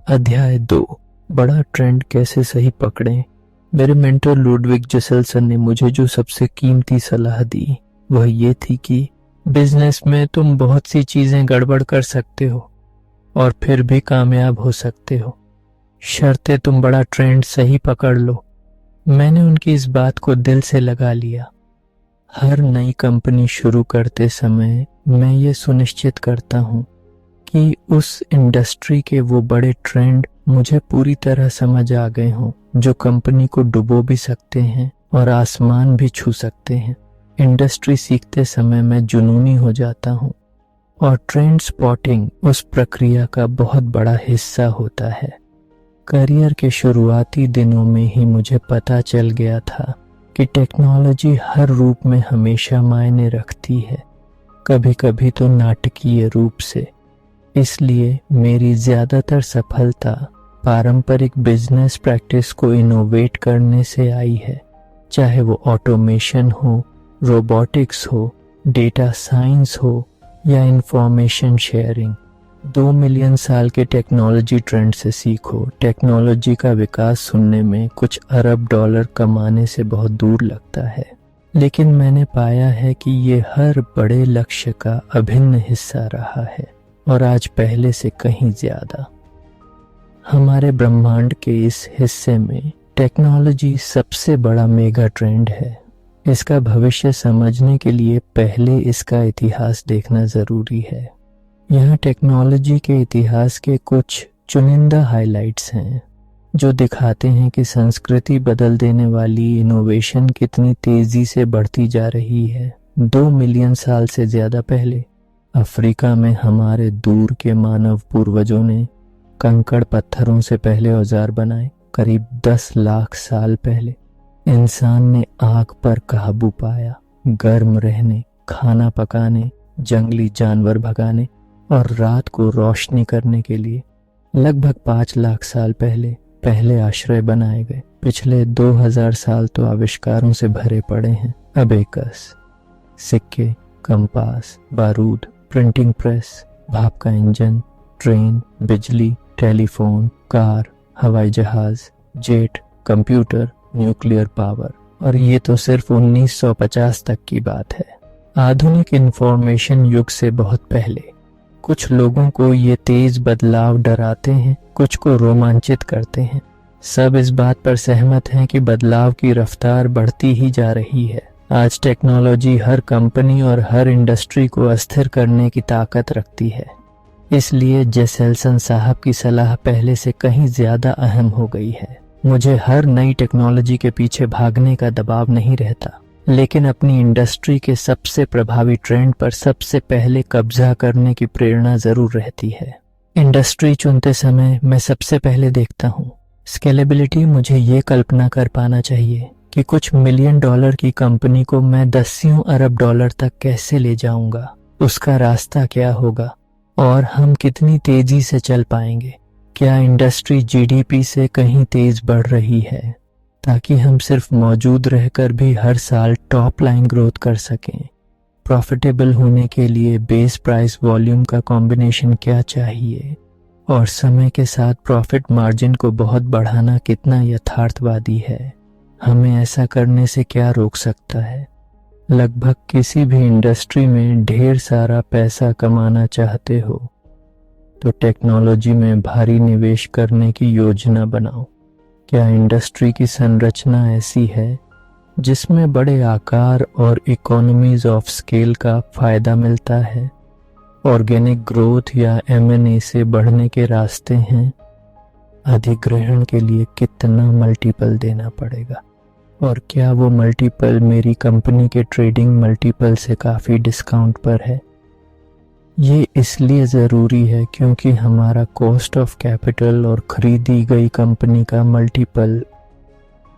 अध्याय 2। बड़ा ट्रेंड कैसे सही पकड़ें। मेरे मेंटर लुडविग जेसेल्सन ने मुझे जो सबसे कीमती सलाह दी वह ये थी कि बिजनेस में तुम बहुत सी चीजें गड़बड़ कर सकते हो और फिर भी कामयाब हो सकते हो, शर्ते तुम बड़ा ट्रेंड सही पकड़ लो। मैंने उनकी इस बात को दिल से लगा लिया। हर नई कंपनी शुरू करते समय मैं ये सुनिश्चित करता हूँ कि उस इंडस्ट्री के वो बड़े ट्रेंड मुझे पूरी तरह समझ आ गए हों जो कंपनी को डुबो भी सकते हैं और आसमान भी छू सकते हैं। इंडस्ट्री सीखते समय मैं जुनूनी हो जाता हूँ और ट्रेंड स्पॉटिंग उस प्रक्रिया का बहुत बड़ा हिस्सा होता है। करियर के शुरुआती दिनों में ही मुझे पता चल गया था कि टेक्नोलॉजी हर रूप में हमेशा मायने रखती है, कभी कभी तो नाटकीय रूप से। इसलिए मेरी ज्यादातर सफलता पारंपरिक बिजनेस प्रैक्टिस को इनोवेट करने से आई है, चाहे वो ऑटोमेशन हो, रोबोटिक्स हो, डेटा साइंस हो या इंफॉर्मेशन शेयरिंग। 2 मिलियन साल के टेक्नोलॉजी ट्रेंड से सीखो। टेक्नोलॉजी का विकास सुनने में कुछ अरब डॉलर कमाने से बहुत दूर लगता है, लेकिन मैंने पाया है कि ये हर बड़े लक्ष्य का अभिन्न हिस्सा रहा है और आज पहले से कहीं ज्यादा। हमारे ब्रह्मांड के इस हिस्से में टेक्नोलॉजी सबसे बड़ा मेगा ट्रेंड है। इसका भविष्य समझने के लिए पहले इसका इतिहास देखना जरूरी है। यहाँ टेक्नोलॉजी के इतिहास के कुछ चुनिंदा हाइलाइट्स हैं जो दिखाते हैं कि संस्कृति बदल देने वाली इनोवेशन कितनी तेजी से बढ़ती जा रही है। 2 मिलियन साल से ज्यादा पहले अफ्रीका में हमारे दूर के मानव पूर्वजों ने कंकड़ पत्थरों से पहले औजार बनाए। करीब 10 लाख साल पहले इंसान ने आग पर काबू पाया, गर्म रहने, खाना पकाने, जंगली जानवर भगाने और रात को रोशनी करने के लिए। लगभग 5 लाख साल पहले आश्रय बनाए गए। पिछले 2000 साल तो आविष्कारों से भरे पड़े हैं। अबेकस, सिक्के, कंपास, बारूद, प्रिंटिंग प्रेस, भाप का इंजन, ट्रेन, बिजली, टेलीफोन, कार, हवाई जहाज, जेट, कंप्यूटर, न्यूक्लियर पावर। और ये तो सिर्फ 1950 तक की बात है। आधुनिक इंफॉर्मेशन युग से बहुत पहले कुछ लोगों को ये तेज बदलाव डराते हैं, कुछ को रोमांचित करते हैं। सब इस बात पर सहमत हैं कि बदलाव की रफ्तार बढ़ती ही जा रही है। आज टेक्नोलॉजी हर कंपनी और हर इंडस्ट्री को अस्थिर करने की ताकत रखती है। इसलिए जेसेल्सन साहब की सलाह पहले से कहीं ज्यादा अहम हो गई है। मुझे हर नई टेक्नोलॉजी के पीछे भागने का दबाव नहीं रहता, लेकिन अपनी इंडस्ट्री के सबसे प्रभावी ट्रेंड पर सबसे पहले कब्जा करने की प्रेरणा जरूर रहती है। इंडस्ट्री चुनते समय मैं सबसे पहले देखता हूँ स्केलेबिलिटी। मुझे ये कल्पना कर पाना चाहिए कि कुछ मिलियन डॉलर की कंपनी को मैं दसियों अरब डॉलर तक कैसे ले जाऊंगा, उसका रास्ता क्या होगा और हम कितनी तेजी से चल पाएंगे। क्या इंडस्ट्री जीडीपी से कहीं तेज बढ़ रही है ताकि हम सिर्फ मौजूद रहकर भी हर साल टॉप लाइन ग्रोथ कर सकें। प्रॉफिटेबल होने के लिए बेस प्राइस वॉल्यूम का कॉम्बिनेशन क्या चाहिए और समय के साथ प्रॉफिट मार्जिन को बहुत बढ़ाना कितना यथार्थवादी है। हमें ऐसा करने से क्या रोक सकता है। लगभग किसी भी इंडस्ट्री में ढेर सारा पैसा कमाना चाहते हो तो टेक्नोलॉजी में भारी निवेश करने की योजना बनाओ। क्या इंडस्ट्री की संरचना ऐसी है जिसमें बड़े आकार और इकोनॉमीज ऑफ स्केल का फायदा मिलता है? ऑर्गेनिक ग्रोथ या M&A से बढ़ने के रास्ते हैं? अधिग्रहण के लिए कितना मल्टीपल देना पड़ेगा और क्या वो मल्टीपल मेरी कंपनी के ट्रेडिंग मल्टीपल से काफ़ी डिस्काउंट पर है? ये इसलिए ज़रूरी है क्योंकि हमारा कॉस्ट ऑफ कैपिटल और खरीदी गई कंपनी का मल्टीपल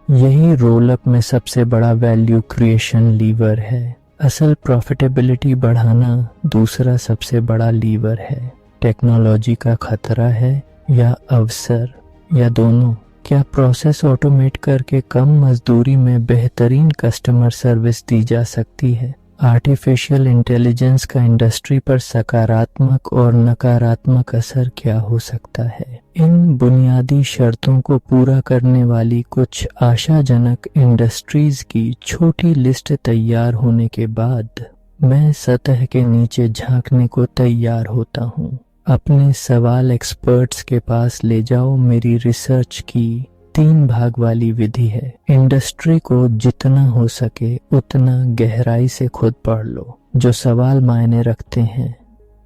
यही रोल अप में सबसे बड़ा वैल्यू क्रिएशन लीवर है। असल प्रॉफिटेबिलिटी बढ़ाना दूसरा सबसे बड़ा लीवर है। टेक्नोलॉजी का खतरा है या अवसर या दोनों? क्या प्रोसेस ऑटोमेट करके कम मजदूरी में बेहतरीन कस्टमर सर्विस दी जा सकती है? आर्टिफिशियल इंटेलिजेंस का इंडस्ट्री पर सकारात्मक और नकारात्मक असर क्या हो सकता है। इन बुनियादी शर्तों को पूरा करने वाली कुछ आशाजनक इंडस्ट्रीज की छोटी लिस्ट तैयार होने के बाद मैं सतह के नीचे झांकने को तैयार होता हूँ। अपने सवाल एक्सपर्ट्स के पास ले जाओ। मेरी रिसर्च की 3 भाग वाली विधि है। इंडस्ट्री को जितना हो सके उतना गहराई से खुद पढ़ लो। जो सवाल मायने रखते हैं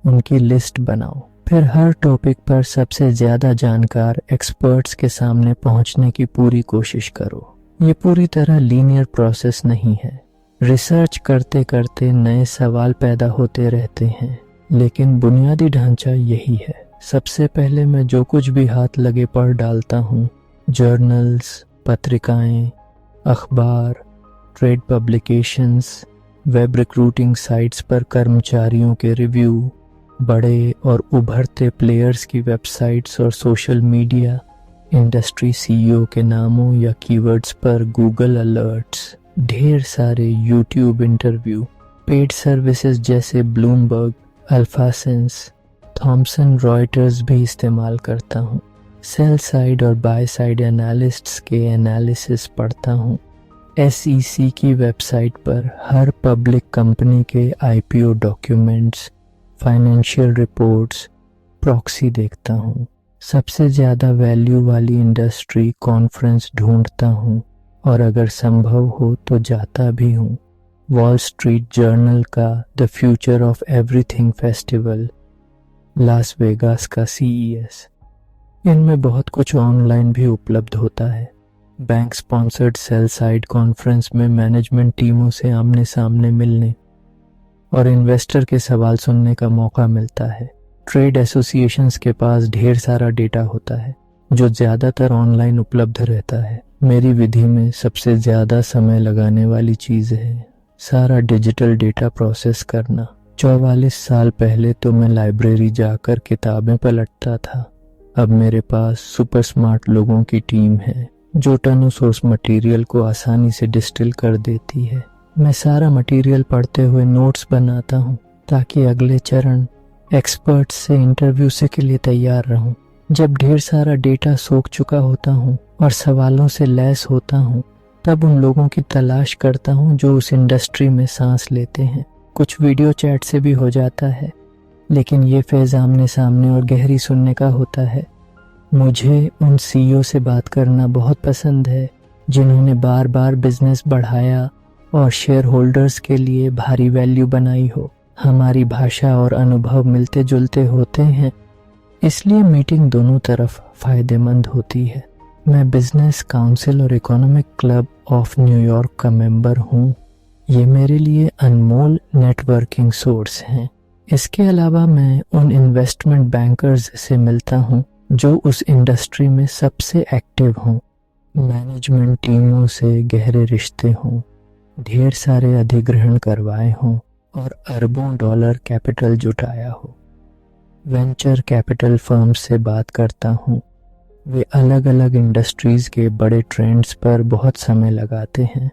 उनकी लिस्ट बनाओ। फिर हर टॉपिक पर सबसे ज्यादा जानकार एक्सपर्ट्स के सामने पहुंचने की पूरी कोशिश करो। ये पूरी तरह लीनियर प्रोसेस नहीं है। रिसर्च करते करते नए सवाल पैदा होते रहते हैं, लेकिन बुनियादी ढांचा यही है। सबसे पहले मैं जो कुछ भी हाथ लगे पढ़ डालता हूँ। जर्नल्स, पत्रिकाएं, अखबार, trade publications, web recruiting sites पर कर्मचारियों के रिव्यू, बड़े और उभरते प्लेयर्स की वेबसाइट्स और सोशल मीडिया, इंडस्ट्री सीईओ के नामों या कीवर्ड्स पर गूगल अलर्ट्स, ढेर सारे यूट्यूब इंटरव्यू, पेड सर्विसेज जैसे ब्लूमबर्ग, अल्फासेंस, थॉमसन रॉयटर्स भी इस्तेमाल करता हूँ। सेल साइड और बाय साइड एनालिस्ट्स के एनालिसिस पढ़ता हूँ। SEC की वेबसाइट पर हर पब्लिक कंपनी के IPO documents, financial reports, proxy देखता हूँ। सबसे ज़्यादा वैल्यू वाली इंडस्ट्री कॉन्फ्रेंस ढूंढता हूँ और अगर संभव हो तो जाता भी हूँ। वॉल स्ट्रीट जर्नल का the future of everything festival, Las Vegas का CES, इनमें बहुत कुछ ऑनलाइन भी उपलब्ध होता है। Bank sponsored sell side conference में मैनेजमेंट टीमों से आमने सामने मिलने और इन्वेस्टर के सवाल सुनने का मौका मिलता है। ट्रेड एसोसिएशंस के पास ढेर सारा डेटा होता है जो ज़्यादातर ऑनलाइन उपलब्ध रहता है। मेरी विधि में सबसे ज़्यादा समय लगाने वाली चीज़ है सारा डिजिटल डेटा प्रोसेस करना। 44 साल पहले तो मैं लाइब्रेरी जाकर किताबें पलटता था। अब मेरे पास सुपर स्मार्ट लोगों की टीम है जो टनों सोर्स मटेरियल को आसानी से डिस्टिल कर देती है। मैं सारा मटेरियल पढ़ते हुए नोट्स बनाता हूँ ताकि अगले चरण एक्सपर्ट्स से इंटरव्यू से के लिए तैयार रहूँ। जब ढेर सारा डेटा सोख चुका होता हूँ और सवालों से लैस होता हूँ, तब उन लोगों की तलाश करता हूँ जो उस इंडस्ट्री में सांस लेते हैं। कुछ वीडियो चैट से भी हो जाता है, लेकिन ये फेज आमने सामने और गहरी सुनने का होता है। मुझे उन CEO से बात करना बहुत पसंद है जिन्होंने बार बार बिजनेस बढ़ाया और शेयर होल्डर्स के लिए भारी वैल्यू बनाई हो। हमारी भाषा और अनुभव मिलते जुलते होते हैं, इसलिए मीटिंग दोनों तरफ फायदेमंद होती है। मैं बिजनेस काउंसिल और इकोनॉमिक क्लब ऑफ न्यूयॉर्क का मेंबर हूँ। ये मेरे लिए अनमोल नेटवर्किंग सोर्स हैं। इसके अलावा मैं उन इन्वेस्टमेंट बैंकर्स से मिलता हूँ जो उस इंडस्ट्री में सबसे एक्टिव हों। मैनेजमेंट टीमों से गहरे रिश्ते हों, ढेर सारे अधिग्रहण करवाए हों और अरबों डॉलर कैपिटल जुटाया हो। वेंचर कैपिटल फर्म्स से बात करता हूँ। वे अलग अलग इंडस्ट्रीज के बड़े ट्रेंड्स पर बहुत समय लगाते हैं।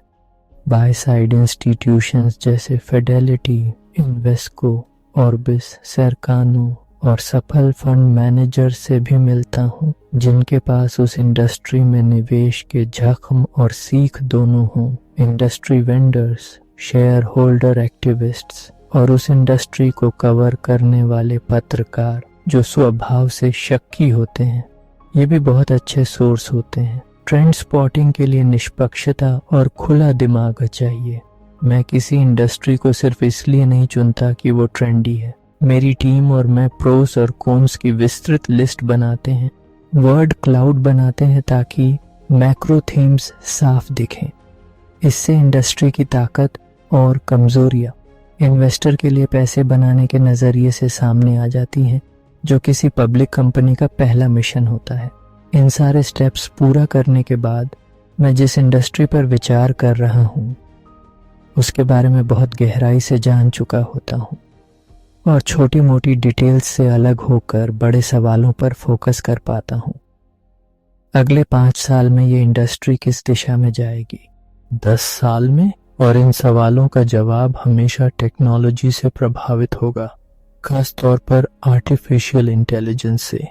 बाय साइड इंस्टीट्यूशंस जैसे फिडेलिटी, इन्वेस्को, ऑर्बिस, सरकानो और सफल फंड मैनेजर से भी मिलता हूँ जिनके पास उस इंडस्ट्री में निवेश के जख्म और सीख दोनों हों। Industry vendors, share holder activists और उस इंडस्ट्री को कवर करने वाले पत्रकार जो स्वभाव से शक्की होते हैं, ये भी बहुत अच्छे सोर्स होते हैं। ट्रेंड स्पॉटिंग के लिए निष्पक्षता और खुला दिमाग चाहिए। मैं किसी इंडस्ट्री को सिर्फ इसलिए नहीं चुनता कि वो ट्रेंडी है। मेरी टीम और मैं प्रोस और कॉन्स की विस्तृत लिस्ट बनाते हैं, वर्ड क्लाउड बनाते हैं ताकि मैक्रो थीम्स साफ दिखें। इससे इंडस्ट्री की ताकत और कमजोरियां इन्वेस्टर के लिए पैसे बनाने के नजरिए से सामने आ जाती हैं, जो किसी पब्लिक कंपनी का पहला मिशन होता है। इन सारे स्टेप्स पूरा करने के बाद मैं जिस इंडस्ट्री पर विचार कर रहा हूँ उसके बारे में बहुत गहराई से जान चुका होता हूँ और छोटी मोटी डिटेल्स से अलग होकर बड़े सवालों पर फोकस कर पाता हूँ। अगले 5 साल में ये इंडस्ट्री किस दिशा में जाएगी, 10 साल में और इन सवालों का जवाब हमेशा टेक्नोलॉजी से प्रभावित होगा, खास तौर पर आर्टिफिशियल इंटेलिजेंस से।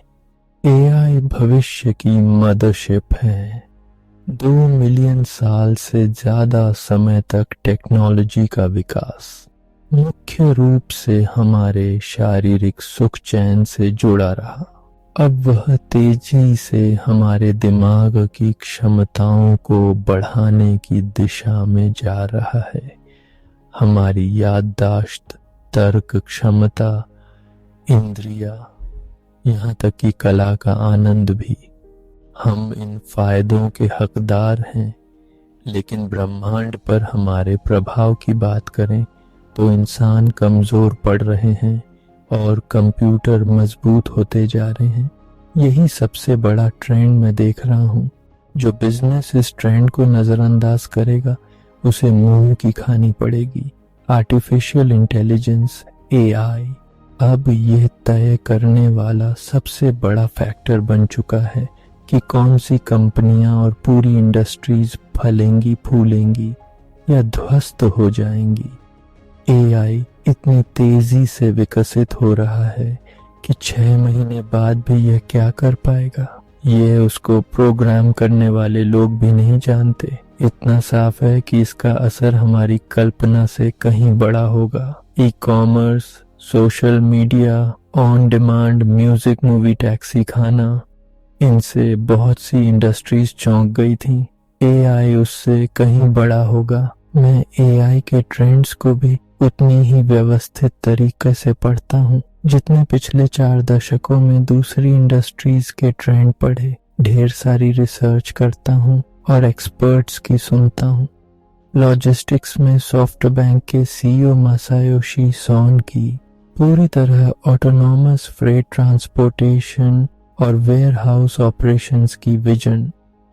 एआई भविष्य की मदरशिप है। 2 मिलियन साल से ज्यादा समय तक टेक्नोलॉजी का विकास मुख्य रूप से हमारे शारीरिक सुख चैन से जुड़ा रहा। अब वह तेजी से हमारे दिमाग की क्षमताओं को बढ़ाने की दिशा में जा रहा है। हमारी याददाश्त, तर्क क्षमता, इंद्रिया, यहाँ तक कि कला का आनंद भी। हम इन फायदों के हकदार हैं, लेकिन ब्रह्मांड पर हमारे प्रभाव की बात करें तो इंसान कमजोर पड़ रहे हैं और कंप्यूटर मजबूत होते जा रहे हैं। यही सबसे बड़ा ट्रेंड मैं देख रहा हूँ। जो बिजनेस इस ट्रेंड को नजरअंदाज करेगा उसे मुंह की खानी पड़ेगी। आर्टिफिशियल इंटेलिजेंस, एआई, अब यह तय करने वाला सबसे बड़ा फैक्टर बन चुका है कि कौन सी कंपनियां और पूरी इंडस्ट्रीज फलेंगी, फूलेंगी या ध्वस्त हो जाएंगी। एआई इतनी तेजी से विकसित हो रहा है कि 6 महीने बाद भी यह क्या कर पाएगा, ये उसको प्रोग्राम करने वाले लोग भी नहीं जानते। इतना साफ है कि इसका असर हमारी कल्पना से कहीं बड़ा होगा। E commerce, social media, on demand music, movie, taxi, खाना, इनसे बहुत सी इंडस्ट्रीज चौंक गई थीं। एआई उससे कहीं बड़ा होगा। मैं एआई के ट्रेंड्स को भी उतनी ही व्यवस्थित तरीके से पढ़ता हूँ जितने पिछले 4 दशकों में दूसरी इंडस्ट्रीज के ट्रेंड पढ़े। ढेर सारी रिसर्च करता हूँ और एक्सपर्ट्स की सुनता हूँ। लॉजिस्टिक्स में सॉफ्टबैंक के सीईओ मासायोशी सोन की पूरी तरह ऑटोनॉमस फ्रेट ट्रांसपोर्टेशन और वेयर हाउस ऑपरेशंस की विजन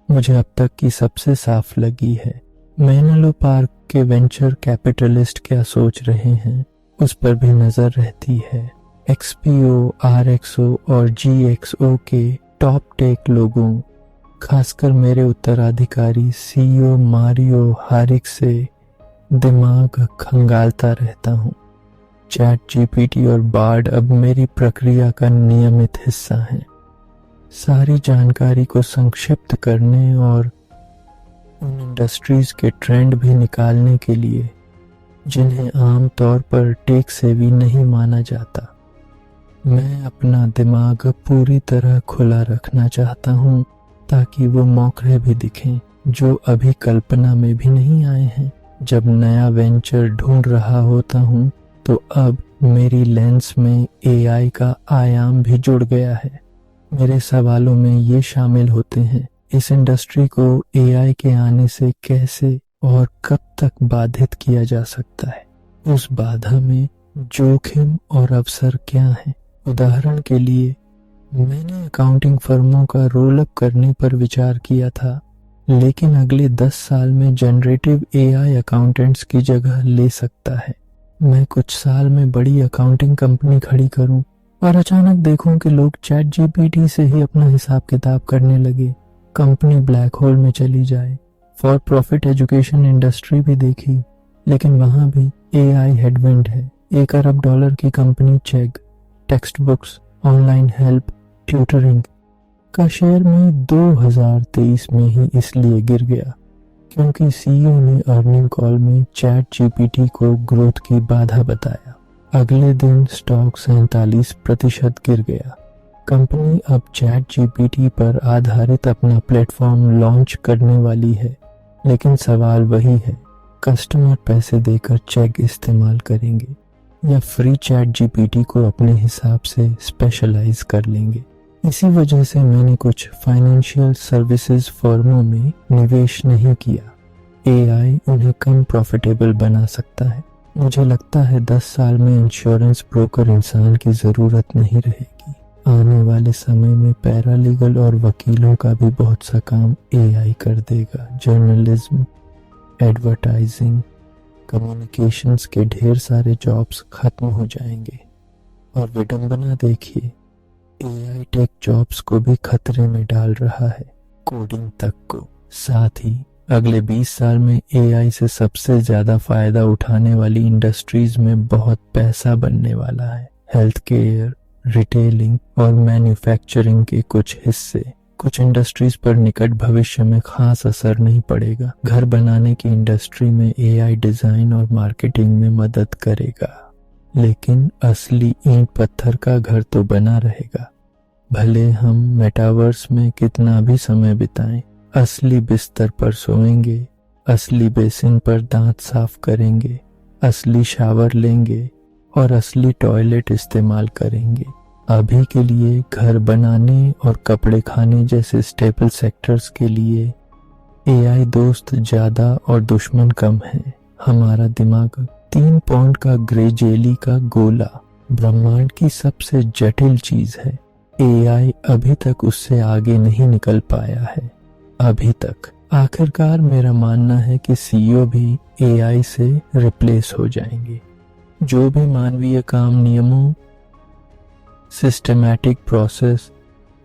मुझे अब तक की सबसे साफ लगी है। मेनलो पार्क के वेंचर कैपिटलिस्ट क्या सोच रहे हैं उस पर भी नजर रहती है। एक्सपीओ, आरएक्सओ और जीएक्सओ के टॉप टेक लोगों, खासकर मेरे उत्तराधिकारी सीईओ मारियो हारिक से दिमाग खंगालता रहता हूँ। चैट जीपीटी और बार्ड अब मेरी प्रक्रिया का नियमित हिस्सा हैं। सारी जानकारी को संक्षिप्त करने और उन इंडस्ट्रीज के ट्रेंड भी निकालने के लिए जिन्हें आम तौर पर टेक सेवी नहीं माना जाता। मैं अपना दिमाग पूरी तरह खुला रखना चाहता हूँ ताकि वो मौके भी दिखें जो अभी कल्पना में भी नहीं आए हैं। जब नया वेंचर ढूंढ रहा होता हूँ तो अब मेरी लेंस में एआई का आयाम भी जुड़ गया है। मेरे सवालों में ये शामिल होते हैं, इस इंडस्ट्री को एआई के आने से कैसे और कब तक बाधित किया जा सकता है। उस बाधा में जोखिम और अवसर क्या हैं। उदाहरण के लिए मैंने अकाउंटिंग फर्मों का रोल अप करने पर विचार किया था, लेकिन अगले 10 साल में जनरेटिव एआई अकाउंटेंट्स की जगह ले सकता है। मैं कुछ साल में बड़ी अकाउंटिंग कंपनी खड़ी करूं और अचानक देखूं कि लोग चैट जीपीटी से ही अपना हिसाब किताब करने लगे। कंपनी ब्लैक होल में चली जाए। फॉर प्रॉफिट एजुकेशन इंडस्ट्री भी देखी, लेकिन वहां भी एआई हेडविंड है। $1 अरब की company Chegg text books, online help, tutoring का शेयर में 2023 में ही इसलिए गिर गया क्योंकि सीईओ ने अर्निंग कॉल में चैट जीपीटी को ग्रोथ की बाधा बताया। अगले दिन स्टॉक 47% गिर गया। कंपनी अब चैट जीपीटी पर आधारित अपना प्लेटफॉर्म लॉन्च करने वाली है, लेकिन सवाल वही है, कस्टमर पैसे देकर चेक इस्तेमाल करेंगे या फ्री चैट जीपीटी को अपने हिसाब से स्पेशलाइज कर लेंगे। इसी वजह से मैंने कुछ फाइनेंशियल सर्विसेज फर्मों में निवेश नहीं किया। एआई उन्हें कम प्रॉफिटेबल बना सकता है। मुझे लगता है 10 साल में इंश्योरेंस ब्रोकर इंसान की जरूरत नहीं रहेगी। आने वाले समय में पैरालीगल और वकीलों का भी बहुत सा काम एआई कर देगा। जर्नलिज्म, एडवर्टाइजिंग, कम्युनिकेशंस के ढेर सारे जॉब्स खत्म हो जाएंगे। और विडंबना देखिए, एआई टेक जॉब्स को भी खतरे में डाल रहा है, कोडिंग तक को। साथ ही अगले 20 साल में एआई से सबसे ज्यादा फायदा उठाने वाली इंडस्ट्रीज में बहुत पैसा बनने वाला है। हेल्थ केयर, रिटेलिंग और मैन्युफैक्चरिंग के कुछ हिस्से। कुछ इंडस्ट्रीज पर निकट भविष्य में खास असर नहीं पड़ेगा। घर बनाने की इंडस्ट्री में एआई डिजाइन और मार्केटिंग में मदद करेगा, लेकिन असली ईंट पत्थर का घर तो बना रहेगा। भले हम मेटावर्स में कितना भी समय बिताएं, असली बिस्तर पर सोएंगे, असली बेसिन पर दांत साफ करेंगे, असली शावर लेंगे और असली टॉयलेट इस्तेमाल करेंगे। अभी के लिए घर बनाने और कपड़े खाने जैसे स्टेपल सेक्टर्स के लिए एआई दोस्त ज्यादा और दुश्मन कम है। हमारा दिमाग 3 पाउंड का ग्रे जेली का गोला ब्रह्मांड की सबसे जटिल चीज है। एआई अभी तक उससे आगे नहीं निकल पाया है, अभी तक। आखिरकार मेरा मानना है कि सीईओ भी एआई से रिप्लेस हो जाएंगे। जो भी मानवीय काम नियमों, सिस्टमैटिक प्रोसेस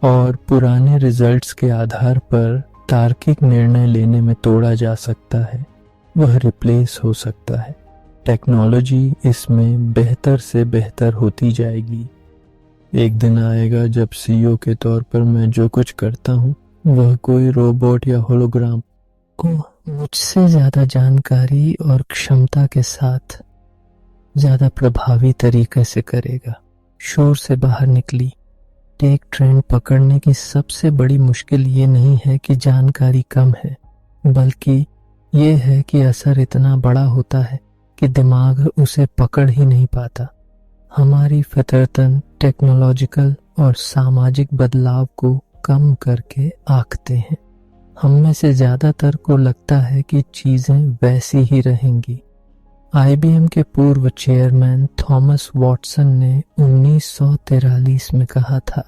और पुराने रिजल्ट्स के आधार पर तार्किक निर्णय लेने में तोड़ा जा सकता है, वह रिप्लेस हो सकता है। टेक्नोलॉजी इसमें बेहतर से बेहतर होती जाएगी। एक दिन आएगा जब सीईओ के तौर पर मैं जो कुछ करता हूँ वह कोई रोबोट या होलोग्राम को मुझसे ज्यादा जानकारी और क्षमता के साथ ज्यादा प्रभावी तरीके से करेगा। शोर से बाहर निकली टेक ट्रेंड पकड़ने की सबसे बड़ी मुश्किल ये नहीं है कि जानकारी कम है, बल्कि ये है कि असर इतना बड़ा होता है कि दिमाग उसे पकड़ ही नहीं पाता। हमारी फितरतन टेक्नोलॉजिकल और सामाजिक बदलाव को कम करके आंकते हैं। हम में से ज्यादातर को लगता है कि चीजें वैसी ही रहेंगी। आईबीएम के पूर्व चेयरमैन थॉमस वॉटसन ने 1943 में कहा था,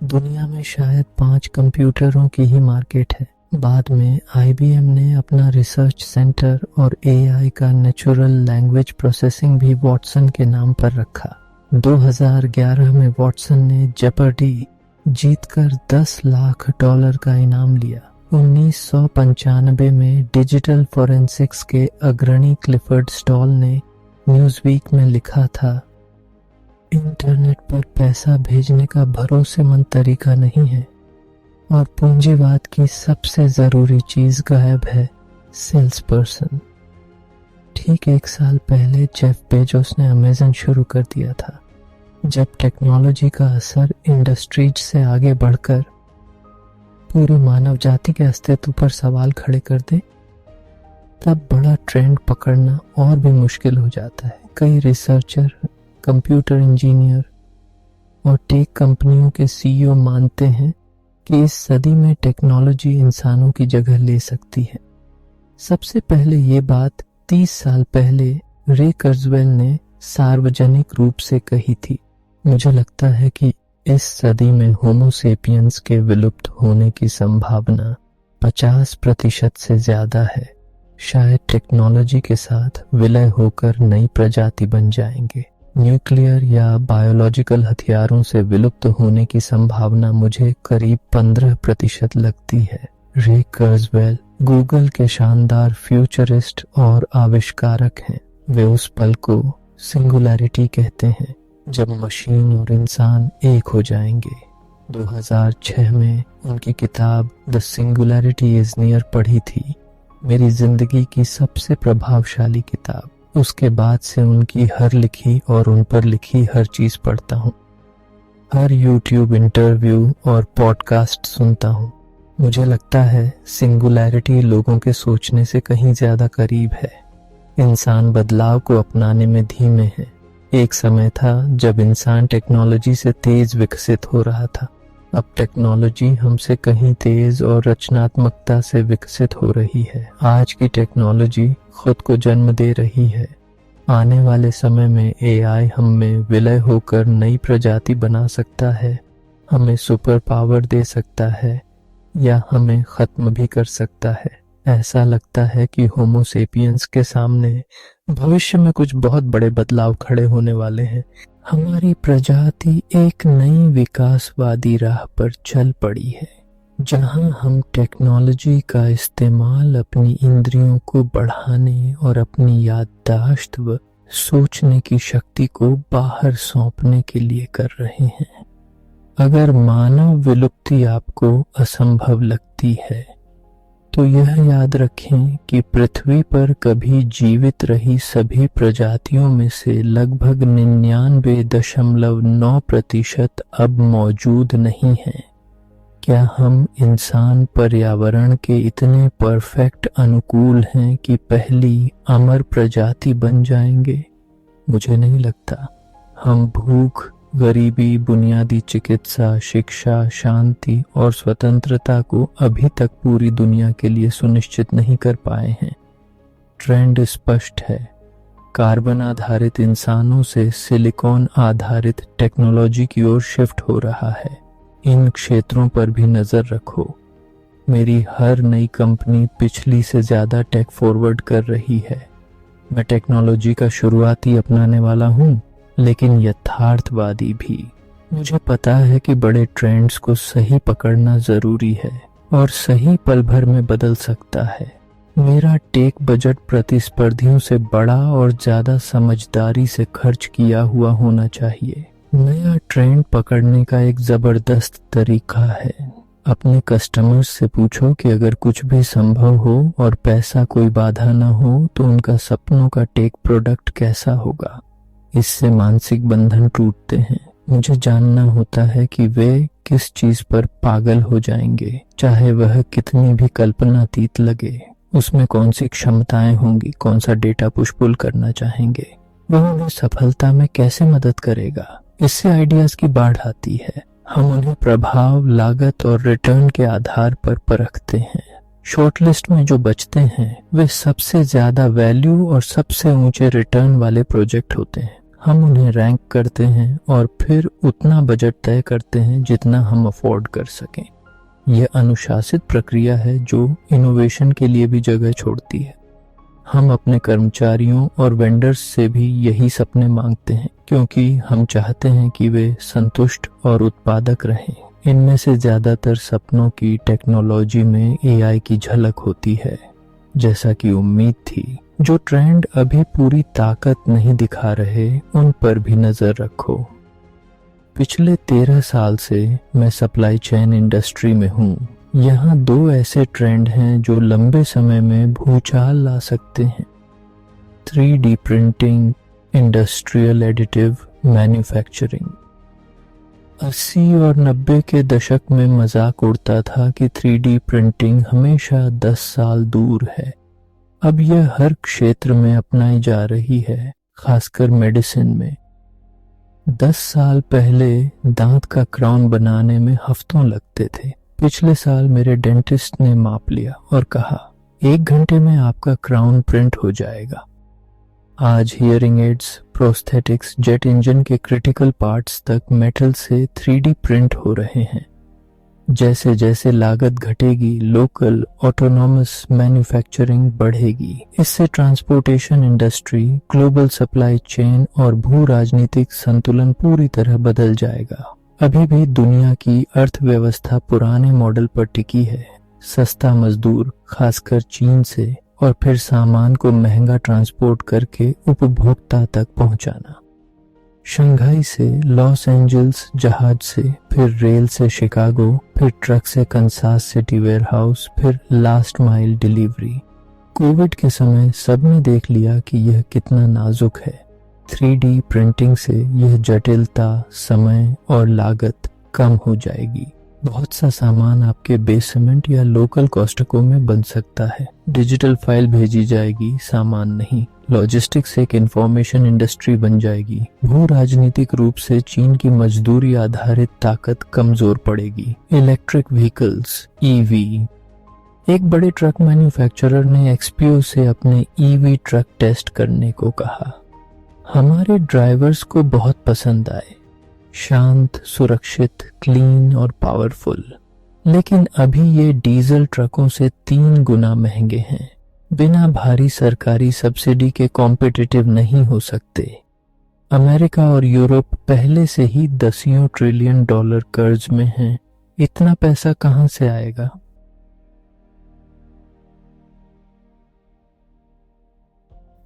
दुनिया में शायद 5 कंप्यूटरों की ही मार्केट है। बाद में आईबीएम ने अपना रिसर्च सेंटर और एआई का नेचुरल लैंग्वेज प्रोसेसिंग भी वॉटसन के नाम पर रखा। 2011 में वॉटसन ने जेपर्डी जीतकर $10 लाख का इनाम लिया। 1995 में डिजिटल फोरेंसिक्स के अग्रणी क्लिफर्ड स्टॉल ने न्यूज़वीक में लिखा था, इंटरनेट पर पैसा भेजने का भरोसेमंद तरीका नहीं है और पूंजीवाद की सबसे जरूरी चीज गायब है, सेल्स पर्सन। ठीक 1 साल पहले जेफ बेजोस ने अमेज़न शुरू कर दिया था। जब टेक्नोलॉजी का असर इंडस्ट्रीज से आगे बढ़कर पूरी मानव जाति के अस्तित्व पर सवाल खड़े कर दे, तब बड़ा ट्रेंड पकड़ना और भी मुश्किल हो जाता है। कई रिसर्चर, कंप्यूटर इंजीनियर और टेक कंपनियों के सीईओ मानते हैं कि इस सदी में टेक्नोलॉजी इंसानों की जगह ले सकती है। सबसे पहले ये बात 30 साल पहले रे कुर्ज़वेल ने सार्वजनिक रूप से कही थी। मुझे लगता है कि इस सदी में होमो सेपियंस के विलुप्त होने की संभावना 50% से ज्यादा है। शायद टेक्नोलॉजी के साथ विलय होकर नई प्रजाति बन जाएंगे। न्यूक्लियर या बायोलॉजिकल हथियारों से विलुप्त होने की संभावना मुझे करीब 15% लगती है। रे कुर्ज़वेल गूगल के शानदार फ्यूचरिस्ट और आविष्कारक हैं। वे उस पल को सिंगुलैरिटी कहते हैं जब मशीन और इंसान एक हो जाएंगे। 2006 में उनकी किताब द सिंगुलैरिटी इज नियर पढ़ी थी, मेरी जिंदगी की सबसे प्रभावशाली किताब। उसके बाद से उनकी हर लिखी और उन पर लिखी हर चीज पढ़ता हूँ, हर यूट्यूब इंटरव्यू और पॉडकास्ट सुनता हूँ। मुझे लगता है सिंगुलैरिटी लोगों के सोचने से कहीं ज्यादा करीब है। इंसान बदलाव को अपनाने में धीमे है। एक समय था जब इंसान टेक्नोलॉजी से तेज विकसित हो रहा था। अब टेक्नोलॉजी हमसे कहीं तेज और रचनात्मकता से विकसित हो रही है। आज की टेक्नोलॉजी खुद को जन्म दे रही है। आने वाले समय में एआई हम में विलय होकर नई प्रजाति बना सकता है, हमें सुपर पावर दे सकता है या हमें खत्म भी कर सकता है। ऐसा लगता है कि होमो सेपियंस के सामने भविष्य में कुछ बहुत बड़े बदलाव खड़े होने वाले हैं। हमारी प्रजाति एक नई विकासवादी राह पर चल पड़ी है। जहां हम टेक्नोलॉजी का इस्तेमाल अपनी इंद्रियों को बढ़ाने और अपनी याददाश्त व सोचने की शक्ति को बाहर सौंपने के लिए कर रहे हैं। अगर मानव विलुप्ति आपको असंभव लगती है तो यह याद रखें कि पृथ्वी पर कभी जीवित रही सभी प्रजातियों में से लगभग 99.9% अब मौजूद नहीं हैं। क्या हम इंसान पर्यावरण के इतने परफेक्ट अनुकूल हैं कि पहली अमर प्रजाति बन जाएंगे? मुझे नहीं लगता। हम भूख, गरीबी, बुनियादी चिकित्सा, शिक्षा, शांति और स्वतंत्रता को अभी तक पूरी दुनिया के लिए सुनिश्चित नहीं कर पाए हैं। ट्रेंड स्पष्ट है। कार्बन आधारित इंसानों से सिलिकॉन आधारित टेक्नोलॉजी की ओर शिफ्ट हो रहा है। इन क्षेत्रों पर भी नजर रखो। मेरी हर नई कंपनी पिछली से ज्यादा टेक फॉरवर्ड कर रही है। मैं टेक्नोलॉजी का शुरुआती अपनाने वाला हूँ, लेकिन यथार्थवादी भी। मुझे पता है कि बड़े ट्रेंड्स को सही पकड़ना जरूरी है और सही पल भर में बदल सकता है। मेरा टेक बजट प्रतिस्पर्धियों से बड़ा और ज्यादा समझदारी से खर्च किया हुआ होना चाहिए। नया ट्रेंड पकड़ने का एक जबरदस्त तरीका है। अपने कस्टमर्स से पूछो कि अगर कुछ भी संभव हो और पैसा कोई बाधा ना हो तो उनका सपनों का टेक प्रोडक्ट कैसा होगा। इससे मानसिक बंधन टूटते हैं। मुझे जानना होता है कि वे किस चीज पर पागल हो जाएंगे, चाहे वह कितनी भी कल्पनातीत लगे। उसमें कौन सी क्षमताएं होंगी, कौन सा डेटा पुश पुल करना चाहेंगे, वह उन्हें सफलता में कैसे मदद करेगा। इससे आइडियाज की बाढ़ आती है। हम उन्हें प्रभाव, लागत और रिटर्न के आधार पर परखते हैं। शॉर्टलिस्ट में जो बचते हैं वे सबसे ज्यादा वैल्यू और सबसे ऊंचे रिटर्न वाले प्रोजेक्ट होते हैं। हम उन्हें रैंक करते हैं और फिर उतना बजट तय करते हैं जितना हम अफोर्ड कर सकें। यह अनुशासित प्रक्रिया है जो इनोवेशन के लिए भी जगह छोड़ती है। हम अपने कर्मचारियों और वेंडर्स से भी यही सपने मांगते हैं, क्योंकि हम चाहते हैं कि वे संतुष्ट और उत्पादक रहें। इनमें से ज्यादातर सपनों की टेक्नोलॉजी में एआई की झलक होती है। जैसा कि उम्मीद थी, जो ट्रेंड अभी पूरी ताकत नहीं दिखा रहे उन पर भी नजर रखो। पिछले 13 साल से मैं सप्लाई चेन इंडस्ट्री में हूँ। यहाँ 2 ऐसे ट्रेंड हैं जो लंबे समय में भूचाल ला सकते हैं। 3D printing, industrial additive manufacturing. 80 और 90 के दशक में मजाक उड़ता था कि 3D प्रिंटिंग हमेशा 10 साल दूर है। अब यह हर क्षेत्र में अपनाई जा रही है, खासकर मेडिसिन में। 10 साल पहले दांत का क्राउन बनाने में हफ्तों लगते थे। पिछले साल मेरे डेंटिस्ट ने माप लिया और कहा 1 घंटे में आपका क्राउन प्रिंट हो जाएगा। आज hearing aids, prosthetics, jet engine के क्रिटिकल पार्ट्स तक मेटल से 3D प्रिंट हो रहे हैं। जैसे जैसे लागत घटेगी, लोकल ऑटोनॉमस मैन्युफैक्चरिंग बढ़ेगी। इससे transportation industry, global supply chain और भू राजनीतिक संतुलन पूरी तरह बदल जाएगा। अभी भी दुनिया की अर्थव्यवस्था पुराने मॉडल पर टिकी है। सस्ता मजदूर, खासकर चीन से, और फिर सामान को महंगा ट्रांसपोर्ट करके उपभोक्ता तक पहुंचाना। शंघाई से लॉस एंजल्स जहाज से, फिर रेल से शिकागो, फिर ट्रक से कंसास सिटी वेयरहाउस, फिर लास्ट माइल डिलीवरी। कोविड के समय सबने देख लिया कि यह कितना नाजुक है। 3D प्रिंटिंग से यह जटिलता, समय और लागत कम हो जाएगी। बहुत सा सामान आपके बेसमेंट या लोकल कॉस्टको में बन सकता है। डिजिटल फाइल भेजी जाएगी, सामान नहीं। लॉजिस्टिक्स एक इंफॉर्मेशन इंडस्ट्री बन जाएगी। भू राजनीतिक रूप से चीन की मजदूरी आधारित ताकत कमजोर पड़ेगी। Electric vehicles, EV. एक बड़े ट्रक मैन्युफैक्चरर ने एक्सपीओ से अपने ईवी ट्रक टेस्ट करने को कहा। हमारे ड्राइवर्स को बहुत पसंद आए, शांत, सुरक्षित, क्लीन और पावरफुल। लेकिन अभी ये डीजल ट्रकों से 3 गुना महंगे हैं। बिना भारी सरकारी सब्सिडी के कॉम्पिटिटिव नहीं हो सकते। अमेरिका और यूरोप पहले से ही $10 ट्रिलियन कर्ज में हैं। इतना पैसा कहाँ से आएगा?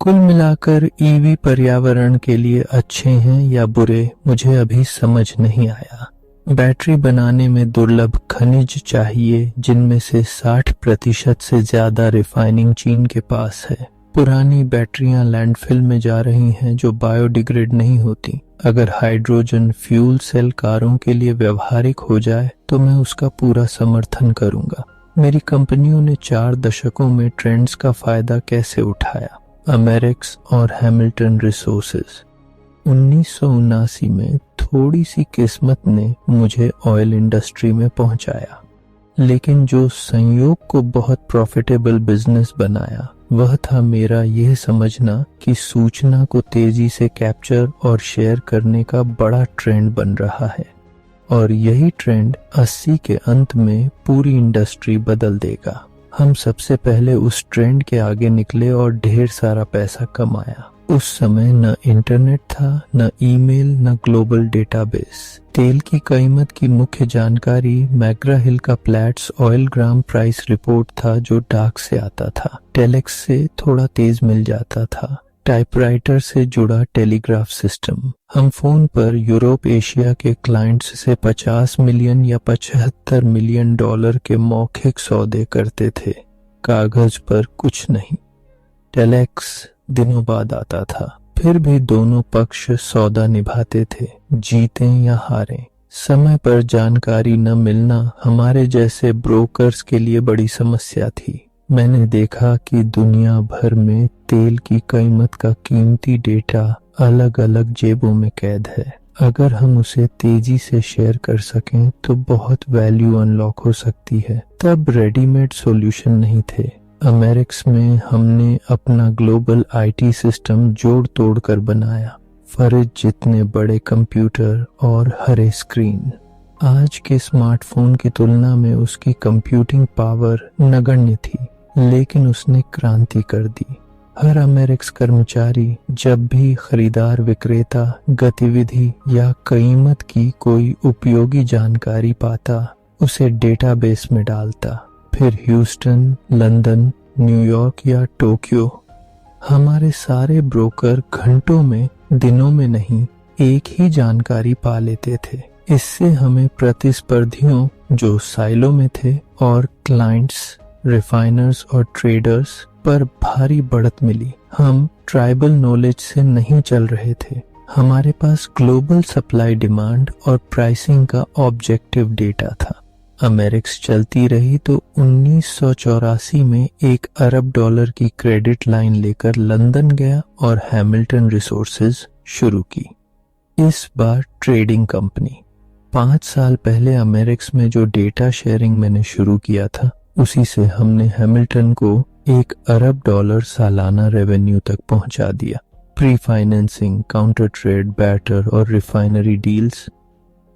कुल मिलाकर ईवी पर्यावरण के लिए अच्छे हैं या बुरे, मुझे अभी समझ नहीं आया। बैटरी बनाने में दुर्लभ खनिज चाहिए, जिनमें से 60% से ज्यादा रिफाइनिंग चीन के पास है। पुरानी बैटरियां लैंडफिल में जा रही हैं जो बायोडिग्रेड नहीं होती। अगर हाइड्रोजन फ्यूल सेल कारों के लिए व्यवहारिक हो जाए तो मैं उसका पूरा समर्थन करूंगा। मेरी कंपनियों ने 4 दशकों में ट्रेंड्स का फायदा कैसे उठाया? अमेरिक्स और हैमिल्टन रिसोर्सेज। 1979 में थोड़ी सी किस्मत ने मुझे ऑयल इंडस्ट्री में पहुंचाया, लेकिन जो संयोग को बहुत प्रॉफिटेबल बिजनेस बनाया वह था मेरा यह समझना कि सूचना को तेजी से कैप्चर और शेयर करने का बड़ा ट्रेंड बन रहा है, और यही ट्रेंड 80 के अंत में पूरी इंडस्ट्री बदल देगा। हम सबसे पहले उस ट्रेंड के आगे निकले और ढेर सारा पैसा कमाया। उस समय न इंटरनेट था, न ईमेल, न ग्लोबल डेटाबेस। तेल की कीमत की मुख्य जानकारी मैग्रा हिल का प्लैट्स ऑयल ग्राम प्राइस रिपोर्ट था जो डाक से आता था। टेलेक्स से थोड़ा तेज मिल जाता था। टाइपराइटर से जुड़ा टेलीग्राफ सिस्टम। हम फोन पर यूरोप एशिया के क्लाइंट्स से 50 मिलियन या 75 मिलियन डॉलर के मौखिक सौदे करते थे, कागज पर कुछ नहीं। टेलेक्स दिनों बाद आता था, फिर भी दोनों पक्ष सौदा निभाते थे, जीते या हारे। समय पर जानकारी न मिलना हमारे जैसे ब्रोकर्स के लिए बड़ी समस्या थी। मैंने देखा कि दुनिया भर में तेल की कीमत का कीमती डेटा अलग अलग जेबों में कैद है। अगर हम उसे तेजी से शेयर कर सकें तो बहुत वैल्यू अनलॉक हो सकती है। तब रेडीमेड सॉल्यूशन नहीं थे। अमेरिक्स में हमने अपना ग्लोबल आईटी सिस्टम जोड़ तोड़ कर बनाया। फ्रिज जितने बड़े कंप्यूटर और हरे स्क्रीन। आज के स्मार्टफोन की तुलना में उसकी कंप्यूटिंग पावर नगण्य थी, लेकिन उसने क्रांति कर दी। हर अमेरिक्स कर्मचारी जब भी खरीदार विक्रेता गतिविधि या कीमत की कोई उपयोगी जानकारी पाता, उसे डेटाबेस में डालता। फिर ह्यूस्टन, लंदन, न्यूयॉर्क या टोक्यो, हमारे सारे ब्रोकर घंटों में, दिनों में नहीं, एक ही जानकारी पा लेते थे। इससे हमें प्रतिस्पर्धियों जो साइलो में थे और क्लाइंट्स, रिफाइनर्स और ट्रेडर्स पर भारी बढ़त मिली। हम ट्राइबल नॉलेज से नहीं चल रहे थे। हमारे पास ग्लोबल सप्लाई, डिमांड और प्राइसिंग का ऑब्जेक्टिव डेटा था। अमेरिक्स चलती रही तो 1984 में $1 अरब की क्रेडिट लाइन लेकर लंदन गया और हैमिल्टन रिसोर्सेज शुरू की। इस बार ट्रेडिंग कंपनी। 5 साल पहले अमेरिक्स में जो डेटा शेयरिंग मैंने शुरू किया था, उसी से हमने हैमिल्टन को $1 अरब सालाना रेवेन्यू तक पहुंचा दिया। Pre financing, counter trade, barter और रिफाइनरी डील्स,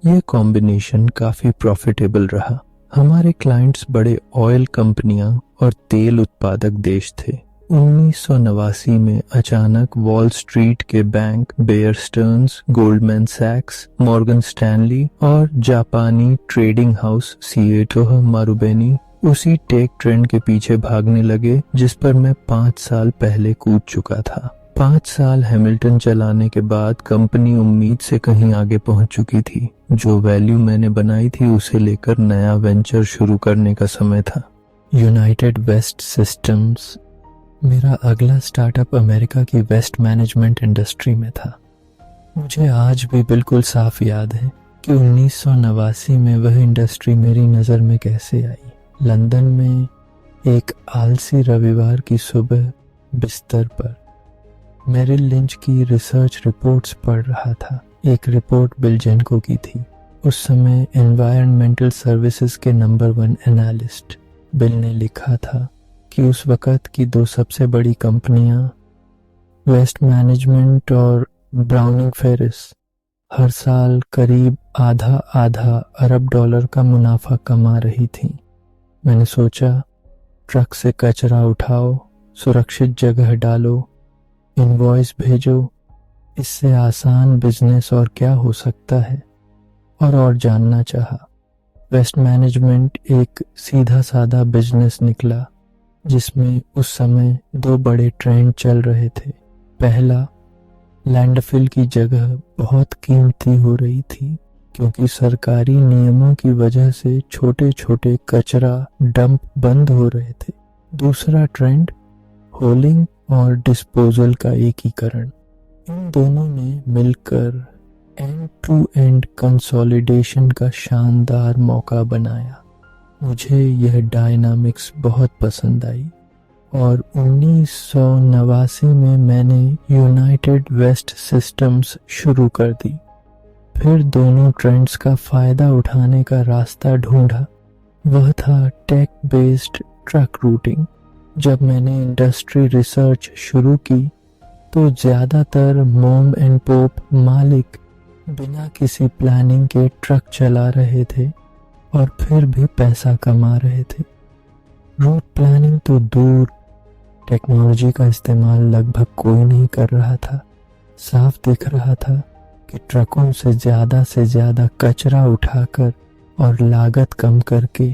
यह कॉम्बिनेशन काफी प्रॉफिटेबल रहा। हमारे क्लाइंट्स बड़े ऑयल कंपनियां और तेल उत्पादक देश थे। 1989 में अचानक वॉल स्ट्रीट के बैंक बेयर स्टर्न्स, गोल्डमैन सैक्स, मॉर्गन स्टैनली और जापानी ट्रेडिंग हाउस सीएटो मारुबेनी उसी टेक ट्रेंड के पीछे भागने लगे जिस पर मैं 5 साल पहले कूद चुका था। 5 साल हैमिल्टन चलाने के बाद कंपनी उम्मीद से कहीं आगे पहुंच चुकी थी। जो वैल्यू मैंने बनाई थी उसे लेकर नया वेंचर शुरू करने का समय था। United Waste Systems. मेरा अगला स्टार्टअप अमेरिका की वेस्ट मैनेजमेंट इंडस्ट्री में था। मुझे आज भी बिल्कुल साफ याद है कि 1989 में वह इंडस्ट्री मेरी नज़र में कैसे आई। लंदन में एक आलसी रविवार की सुबह बिस्तर पर मेरिल लिंच की रिसर्च रिपोर्ट्स पढ़ रहा था। एक रिपोर्ट बिल जेनको की थी, उस समय एनवायरमेंटल सर्विसेज के नंबर 1 एनालिस्ट। बिल ने लिखा था कि उस वक़्त की 2 सबसे बड़ी कंपनियां, वेस्ट मैनेजमेंट और ब्राउनिंग फेरिस, हर साल करीब आधा अरब डॉलर का मुनाफा कमा रही थी। मैंने सोचा, ट्रक से कचरा उठाओ, सुरक्षित जगह डालो, इनवॉइस भेजो, इससे आसान बिजनेस और क्या हो सकता है। और जानना चाहा। वेस्ट मैनेजमेंट एक सीधा साधा बिजनेस निकला जिसमें उस समय दो बड़े ट्रेंड चल रहे थे। पहला, लैंडफिल की जगह बहुत कीमती हो रही थी क्योंकि सरकारी नियमों की वजह से छोटे छोटे कचरा डंप बंद हो रहे थे। दूसरा ट्रेंड, होलिंग और डिस्पोजल का एकीकरण। इन दोनों ने मिलकर एंड टू एंड कंसोलिडेशन का शानदार मौका बनाया। मुझे यह डायनामिक्स बहुत पसंद आई और 1989 में मैंने यूनाइटेड वेस्ट सिस्टम्स शुरू कर दी। फिर दोनों ट्रेंड्स का फायदा उठाने का रास्ता ढूंढा। वह था टेक बेस्ड ट्रक रूटिंग। जब मैंने इंडस्ट्री रिसर्च शुरू की तो ज़्यादातर मोम एंड पोप मालिक बिना किसी प्लानिंग के ट्रक चला रहे थे और फिर भी पैसा कमा रहे थे। रूट प्लानिंग तो दूर, टेक्नोलॉजी का इस्तेमाल लगभग कोई नहीं कर रहा था। साफ दिख रहा था कि ट्रकों से ज़्यादा कचरा उठाकर और लागत कम करके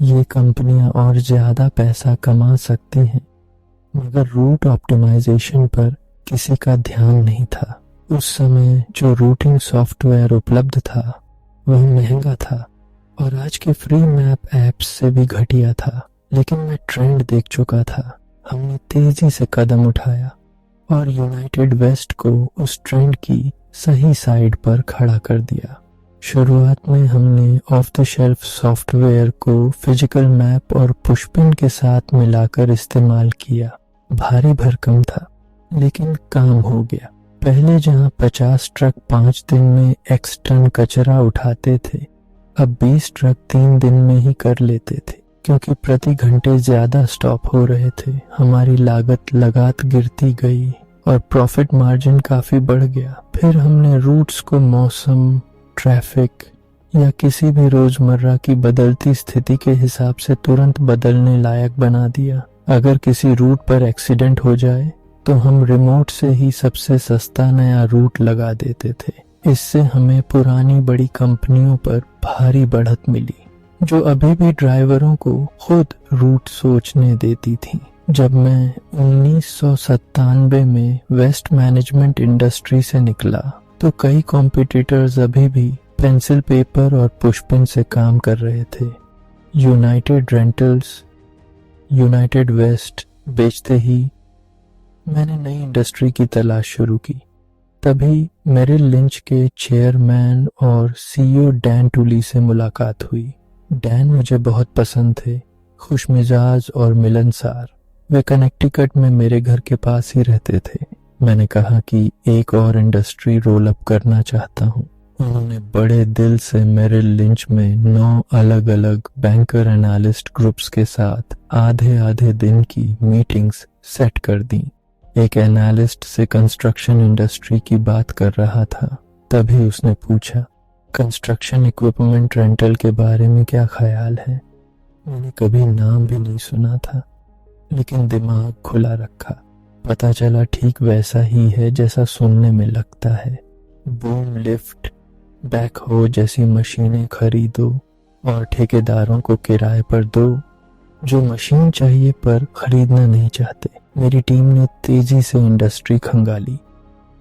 ये कंपनियां और ज़्यादा पैसा कमा सकती हैं, मगर रूट ऑप्टिमाइजेशन पर किसी का ध्यान नहीं था। उस समय जो रूटिंग सॉफ्टवेयर उपलब्ध था वह महंगा था और आज के फ्री मैप ऐप्स से भी घटिया था। लेकिन मैं ट्रेंड देख चुका था। हमने तेजी से कदम उठाया और यूनाइटेड वेस्ट को उस ट्रेंड की सही साइड पर खड़ा कर दिया। शुरुआत में हमने ऑफ द शेल्फ सॉफ्टवेयर को फिजिकल मैप और पुशपिन के साथ मिलाकर इस्तेमाल किया। भारी भरकम था लेकिन काम हो गया। पहले जहां 50 ट्रक 5 दिन में X टन कचरा उठाते थे, अब 20 ट्रक 3 दिन में ही कर लेते थे क्योंकि प्रति घंटे ज्यादा स्टॉप हो रहे थे। हमारी लागत लगात गिरती गई और प्रॉफिट मार्जिन काफी बढ़ गया। फिर हमने रूट्स को मौसम, ट्रैफिक या किसी भी रोजमर्रा की बदलती स्थिति के हिसाब से तुरंत बदलने लायक बना दिया। अगर किसी रूट पर एक्सीडेंट हो जाए तो हम रिमोट से ही सबसे सस्ता नया रूट लगा देते थे। इससे हमें पुरानी बड़ी कंपनियों पर भारी बढ़त मिली जो अभी भी ड्राइवरों को खुद रूट सोचने देती थी। जब मैं 1997 में वेस्ट मैनेजमेंट इंडस्ट्री से निकला तो कई कॉम्पिटिटर्स अभी भी पेंसिल पेपर और पुशपिन से काम कर रहे थे। यूनाइटेड रेंटल्स, यूनाइटेड वेस्ट बेचते ही मैंने नई इंडस्ट्री की तलाश शुरू की। तभी मेरिल लिंच के चेयरमैन और CEO डैन टूली से मुलाकात हुई। डैन मुझे बहुत पसंद थे, खुशमिजाज और मिलनसार। वे कनेक्टिकट में मेरे घर के पास ही रहते थे। मैंने कहा कि एक और इंडस्ट्री रोल अप करना चाहता हूँ। उन्होंने बड़े दिल से मेरिल लिंच में 9 अलग अलग बैंकर एनालिस्ट ग्रुप्स के साथ आधे दिन की मीटिंग्स सेट कर दी। एक एनालिस्ट से कंस्ट्रक्शन इंडस्ट्री की बात कर रहा था। तभी उसने पूछा, कंस्ट्रक्शन इक्विपमेंट रेंटल के बारे में क्या ख्याल है? मैंने कभी नाम भी नहीं सुना था लेकिन दिमाग खुला रखा। पता चला ठीक वैसा ही है जैसा सुनने में लगता है। बूम लिफ्ट, बैकहो जैसी मशीनें खरीदो और ठेकेदारों को किराए पर दो जो मशीन चाहिए पर खरीदना नहीं चाहते। मेरी टीम ने तेजी से इंडस्ट्री खंगाली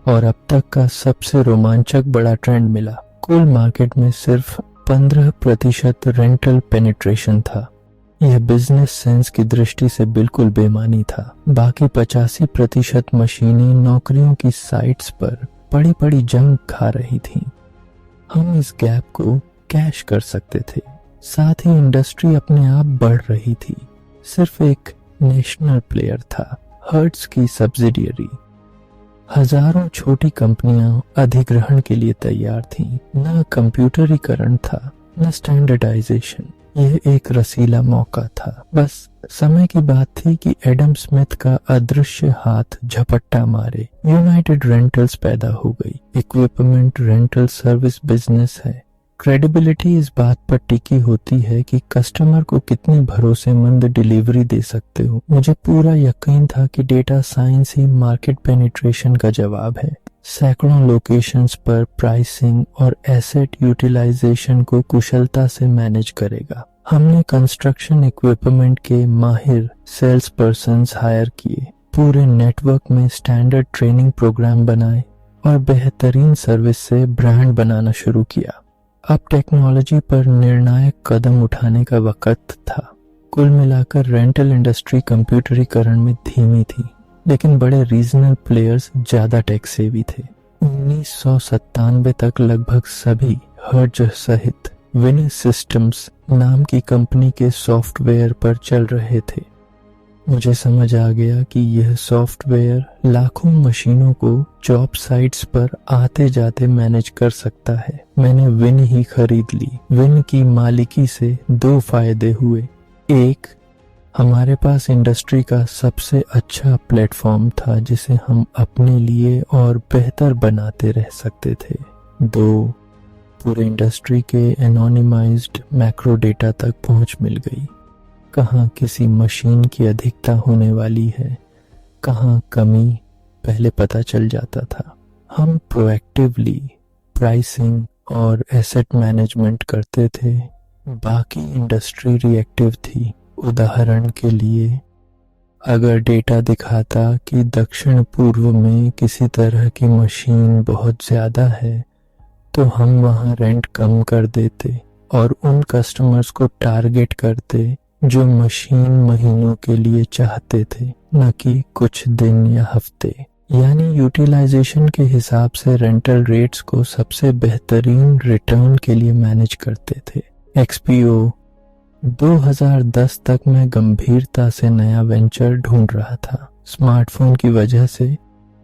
और अब तक का सबसे रोमांचक बड़ा ट्रेंड मिला। कुल मार्केट में सिर्फ 15% रेंटल पेनिट्रेशन था। यह बिजनेस सेंस की दृष्टि से बिल्कुल बेमानी था। बाकी 85% मशीनें नौकरियों की साइट्स पर पड़ी पड़ी जंग खा रही थीं। हम इस गैप को कैश कर सकते थे। साथ ही इंडस्ट्री अपने आप बढ़ रही थी। सिर्फ एक नेशनल प्लेयर था, हर्ट्स की सब्सिडियरी। हजारों छोटी कंपनियां अधिग्रहण के लिए तैयार थीं। न कंप्यूटरीकरण था, न स्टैंडर्डाइजेशन। यह एक रसीला मौका था। बस समय की बात थी कि एडम स्मिथ का अदृश्य हाथ झपट्टा मारे। यूनाइटेड रेंटल्स पैदा हो गई। इक्विपमेंट रेंटल सर्विस बिजनेस है। क्रेडिबिलिटी इस बात पर टिकी होती है कि कस्टमर को कितनी भरोसेमंद डिलीवरी दे सकते हो। मुझे पूरा यकीन था कि डेटा साइंस ही मार्केट पेनिट्रेशन का जवाब है। सैकड़ों लोकेशंस पर प्राइसिंग और एसेट यूटिलाइजेशन को कुशलता से मैनेज करेगा। हमने कंस्ट्रक्शन इक्विपमेंट के माहिर सेल्स पर्सन्स हायर किए, पूरे नेटवर्क में स्टैंडर्ड ट्रेनिंग प्रोग्राम बनाए और बेहतरीन सर्विस से ब्रांड बनाना शुरू किया। अब टेक्नोलॉजी पर निर्णायक कदम उठाने का वक्त था। कुल मिलाकर रेंटल इंडस्ट्री कंप्यूटरीकरण में धीमी थी, लेकिन बड़े रीजनल प्लेयर्स ज्यादा टेक सेवी थे। 1997 तक लगभग सभी हर्ज सहित विन सिस्टम्स नाम की कंपनी के सॉफ्टवेयर पर चल रहे थे। मुझे समझ आ गया कि यह सॉफ्टवेयर लाखों मशीनों को जॉब साइट्स पर आते जाते मैनेज कर सकता है। मैंने विन ही खरीद ली। विन की मालिकी से दो फायदे हुए। एक, हमारे पास इंडस्ट्री का सबसे अच्छा प्लेटफॉर्म था जिसे हम अपने लिए और बेहतर बनाते रह सकते थे। दो, पूरे इंडस्ट्री के एनोनिमाइज्ड मैक्रो डेटा तक पहुंच मिल गई। कहाँ किसी मशीन की अधिकता होने वाली है, कहाँ कमी, पहले पता चल जाता था। हम प्रोएक्टिवली प्राइसिंग और एसेट मैनेजमेंट करते थे, बाकी इंडस्ट्री रिएक्टिव थी। उदाहरण के लिए, अगर डेटा दिखाता कि दक्षिण पूर्व में किसी तरह की मशीन बहुत ज्यादा है, तो हम वहां रेंट कम कर देते और उन कस्टमर्स को टारगेट करते जो मशीन महीनों के लिए चाहते थे, न कि कुछ दिन या हफ्ते। यानी यूटिलाइजेशन के हिसाब से रेंटल रेट्स को सबसे बेहतरीन रिटर्न के लिए मैनेज करते थे। XPO 2010 तक मैं गंभीरता से नया वेंचर ढूंढ रहा था। स्मार्टफोन की वजह से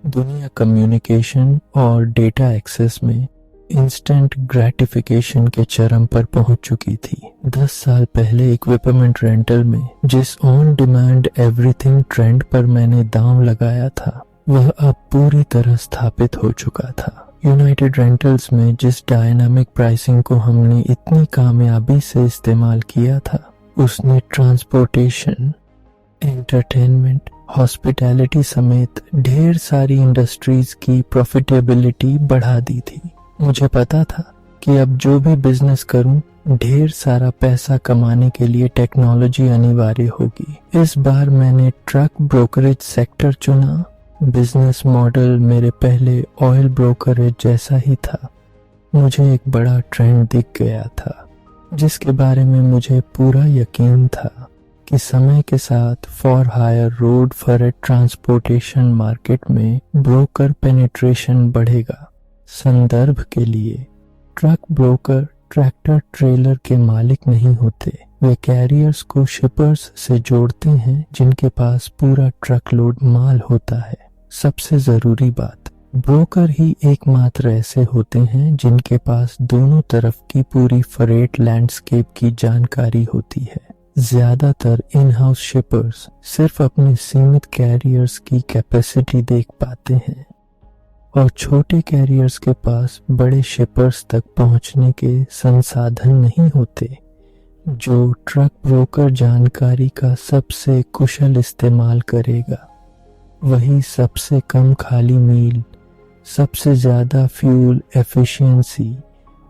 दुनिया कम्युनिकेशन और डेटा एक्सेस में इंस्टेंट ग्रेटिफिकेशन के चरम पर पहुंच चुकी थी। 10 साल पहले इक्विपमेंट रेंटल में जिस ऑन डिमांड एवरीथिंग ट्रेंड पर मैंने दांव लगाया था, वह अब पूरी तरह स्थापित हो चुका था। यूनाइटेड रेंटल्स में जिस डायनामिक प्राइसिंग को हमने इतनी कामयाबी से इस्तेमाल किया था, उसने ट्रांसपोर्टेशन, एंटरटेनमेंट, हॉस्पिटैलिटी समेत ढेर सारी इंडस्ट्रीज की प्रॉफिटेबिलिटी बढ़ा दी थी। मुझे पता था कि अब जो भी बिजनेस करूं, ढेर सारा पैसा कमाने के लिए टेक्नोलॉजी अनिवार्य होगी। इस बार मैंने ट्रक ब्रोकरेज सेक्टर चुना। बिजनेस मॉडल मेरे पहले ऑयल ब्रोकरेज जैसा ही था। मुझे एक बड़ा ट्रेंड दिख गया था, जिसके बारे में मुझे पूरा यकीन था कि समय के साथ for hire road freight transportation market में ब्रोकर पेनिट्रेशन बढ़ेगा। संदर्भ के लिए, ट्रक ब्रोकर ट्रैक्टर ट्रेलर के मालिक नहीं होते। वे कैरियर्स को शिपर्स से जोड़ते हैं जिनके पास पूरा ट्रक लोड माल होता है। सबसे जरूरी बात, ब्रोकर ही एकमात्र ऐसे होते हैं जिनके पास दोनों तरफ की पूरी फरेट लैंडस्केप की जानकारी होती है। ज्यादातर इन हाउस शिपर्स सिर्फ अपने सीमित कैरियर्स की कैपेसिटी देख पाते हैं और छोटे कैरियर्स के पास बड़े शिपर्स तक पहुंचने के संसाधन नहीं होते। जो ट्रक ब्रोकर जानकारी का सबसे कुशल इस्तेमाल करेगा, वही सबसे कम खाली मील, सबसे ज्यादा फ्यूल एफिशिएंसी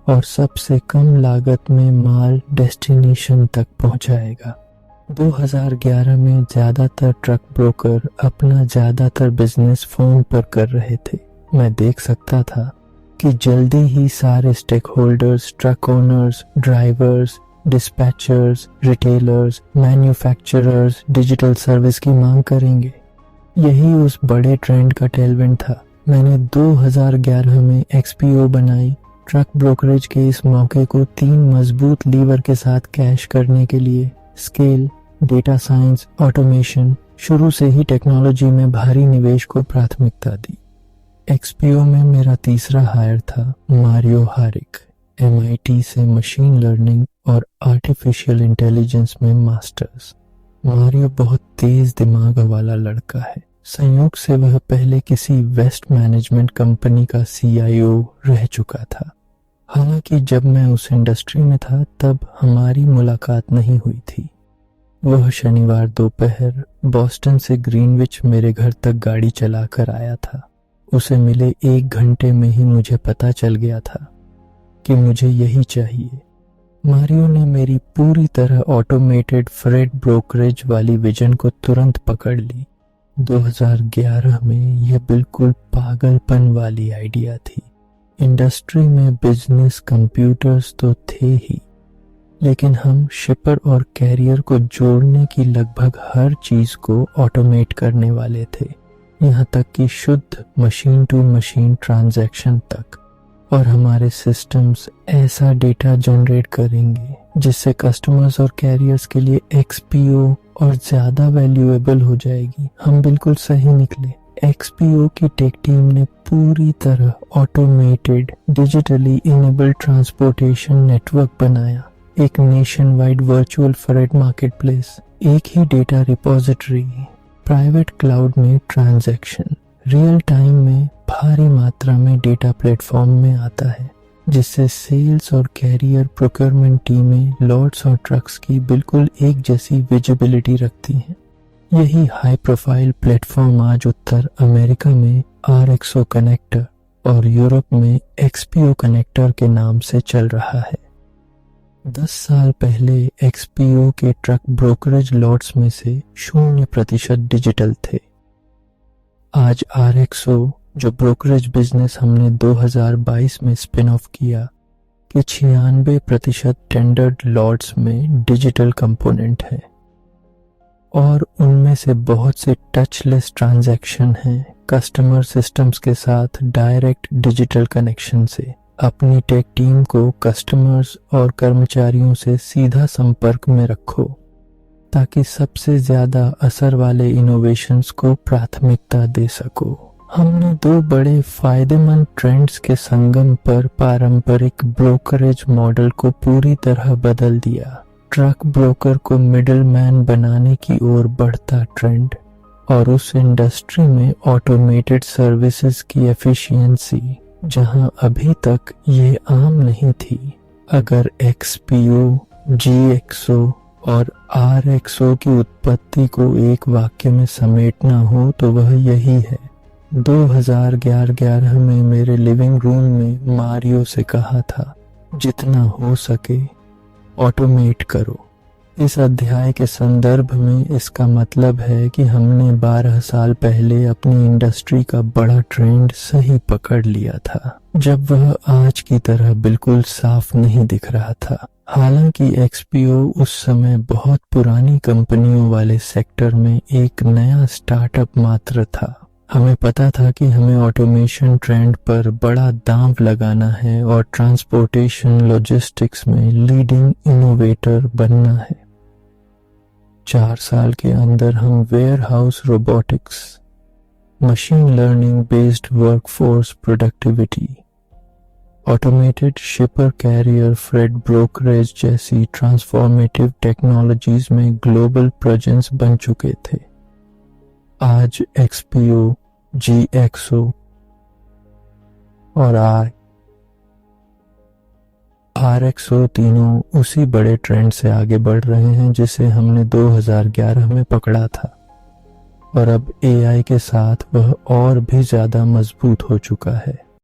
और सबसे कम लागत में माल डेस्टिनेशन तक पहुंचाएगा। 2011 में ज्यादातर ट्रक ब्रोकर अपना ज्यादातर बिजनेस फोन पर कर रहे थे। मैं देख सकता था कि जल्दी ही सारे stakeholders, truck owners, drivers, dispatchers, retailers, manufacturers digital service की मांग करेंगे। यही उस बड़े ट्रेंड का टेलविंड था। मैंने 2011 में XPO बनाई। ट्रक ब्रोकरेज के इस मौके को 3 मजबूत लीवर के साथ कैश करने के लिए स्केल, डेटा साइंस, ऑटोमेशन, शुरू से ही टेक्नोलॉजी में भारी निवेश को प्राथमिकता दी। XPO में मेरा तीसरा हायर था मारियो हारिक, MIT से मशीन लर्निंग और आर्टिफिशियल इंटेलिजेंस में मास्टर्स। मारियो बहुत तेज दिमाग वाला लड़का है। संयोग से वह पहले किसी वेस्ट मैनेजमेंट कंपनी का CIO रह चुका था। हालांकि जब मैं उस इंडस्ट्री में था तब हमारी मुलाकात नहीं हुई थी। वह शनिवार दोपहर बॉस्टन से ग्रीनविच मेरे घर तक गाड़ी चलाकर आया था। उसे मिले 1 घंटे में ही मुझे पता चल गया था कि मुझे यही चाहिए। मारियो ने मेरी पूरी तरह ऑटोमेटेड फ्रेट ब्रोकरेज वाली विजन को तुरंत पकड़ ली। 2011 में यह बिल्कुल पागलपन वाली आइडिया थी। इंडस्ट्री में बिजनेस कंप्यूटर्स तो थे ही, लेकिन हम शिपर और कैरियर को जोड़ने की लगभग हर चीज को ऑटोमेट करने वाले थे, यहाँ तक कि शुद्ध मशीन टू मशीन ट्रांजैक्शन तक। और हमारे सिस्टम्स ऐसा डेटा जनरेट करेंगे जिससे कस्टमर्स और कैरियर्स के लिए एक्सपीओ और ज्यादा वैल्यूएबल हो जाएगी। हम बिल्कुल सही निकले। एक्सपीओ की टेक टीम ने पूरी तरह automated digitally enabled transportation network बनाया, एक nation wide virtual freight marketplace, एक ही डेटा रिपोजिटरी, प्राइवेट क्लाउड में ट्रांजैक्शन, रियल टाइम में भारी मात्रा में डेटा प्लेटफॉर्म में आता है, जिससे सेल्स और कैरियर प्रोक्योरमेंट टीमें लॉट्स और ट्रक्स की बिल्कुल एक जैसी विजिबिलिटी रखती हैं। यही हाई प्रोफाइल प्लेटफॉर्म आज उत्तर अमेरिका में RXO कनेक्टर और यूरोप में XPO कनेक्टर के नाम से चल रहा है। 10 साल पहले XPO के ट्रक ब्रोकरेज लॉट्स में से 0% डिजिटल थे। आज RXO, जो ब्रोकरेज बिजनेस हमने 2022 में स्पिन ऑफ किया, कि 96% टेंडर्ड लॉट्स में डिजिटल कंपोनेंट है और उनमें से बहुत से टचलेस ट्रांजैक्शन हैं कस्टमर सिस्टम्स के साथ डायरेक्ट डिजिटल कनेक्शन से। अपनी टेक टीम को कस्टमर्स और कर्मचारियों से सीधा संपर्क में रखो ताकि सबसे ज्यादा असर वाले इनोवेशंस को प्राथमिकता दे सको। हमने 2 बड़े फायदेमंद ट्रेंड्स के संगम पर पारंपरिक ब्रोकरेज मॉडल को पूरी तरह बदल दिया। ट्रक ब्रोकर को मिडलमैन बनाने की ओर बढ़ता ट्रेंड और उस इंडस्ट्री में ऑटोमेटेड सर्विसेज की एफिशिएंसी जहां अभी तक ये आम नहीं थी। अगर XPO, GXO और RXO की उत्पत्ति को एक वाक्य में समेटना हो तो वह यही है। 2011 में मेरे लिविंग रूम में मारियो से कहा था, जितना हो सके ऑटोमेट करो। इस अध्याय के संदर्भ में इसका मतलब है कि हमने 12 साल पहले अपनी इंडस्ट्री का बड़ा ट्रेंड सही पकड़ लिया था, जब वह आज की तरह बिल्कुल साफ नहीं दिख रहा था। हालांकि XPO उस समय बहुत पुरानी कंपनियों वाले सेक्टर में एक नया स्टार्टअप मात्र था। हमें पता था कि हमें ऑटोमेशन ट्रेंड पर बड़ा दांव लगाना है और ट्रांसपोर्टेशन लॉजिस्टिक्स में लीडिंग इनोवेटर बनना है। 4 साल के अंदर हम warehouse robotics, machine learning based workforce productivity, automated shipper carrier freight brokerage जैसी ट्रांसफॉर्मेटिव टेक्नोलॉजीज में ग्लोबल प्रेजेंस बन चुके थे। आज XPO, GXO और RXO तीनों उसी बड़े ट्रेंड से आगे बढ़ रहे हैं जिसे हमने 2011 में पकड़ा था, और अब AI के साथ वह और भी ज्यादा मजबूत हो चुका है।